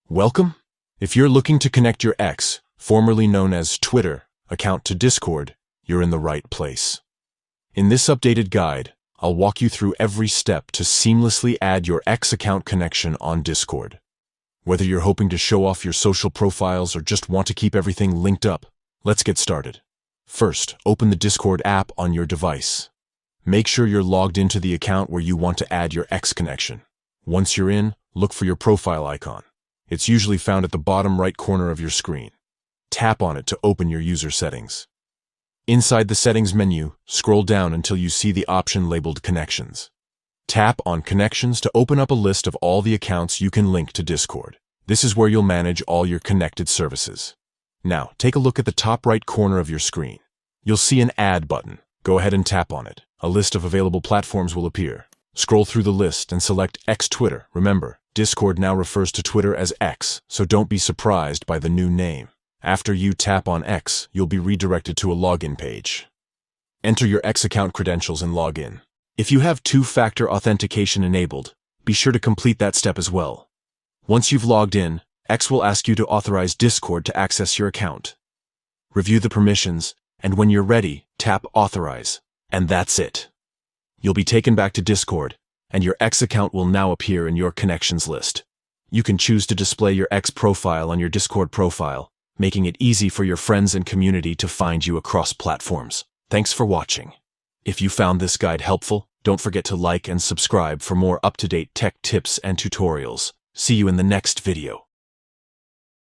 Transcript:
Welcome! If you're looking to connect your X, formerly known as Twitter, account to Discord, you're in the right place. In this updated guide, I'll walk you through every step to seamlessly add your X account connection on Discord. Whether you're hoping to show off your social profiles or just want to keep everything linked up, let's get started. First, open the Discord app on your device. Make sure you're logged into the account where you want to add your X connection. Once you're in, look for your profile icon. It's usually found at the bottom right corner of your screen. Tap on it to open your user settings. Inside the settings menu, scroll down until you see the option labeled Connections. Tap on Connections to open up a list of all the accounts you can link to Discord. This is where you'll manage all your connected services. Now, take a look at the top right corner of your screen. You'll see an Add button. Go ahead and tap on it. A list of available platforms will appear. Scroll through the list and select X Twitter. Remember, Discord now refers to Twitter as X, so don't be surprised by the new name. After you tap on X, you'll be redirected to a login page. Enter your X account credentials and log in. If you have two-factor authentication enabled, be sure to complete that step as well. Once you've logged in, X will ask you to authorize Discord to access your account. Review the permissions, and when you're ready, tap Authorize. And that's it. You'll be taken back to Discord, and your X account will now appear in your connections list. You can choose to display your X profile on your Discord profile, making it easy for your friends and community to find you across platforms. Thanks for watching. If you found this guide helpful, don't forget to like and subscribe for more up-to-date tech tips and tutorials. See you in the next video.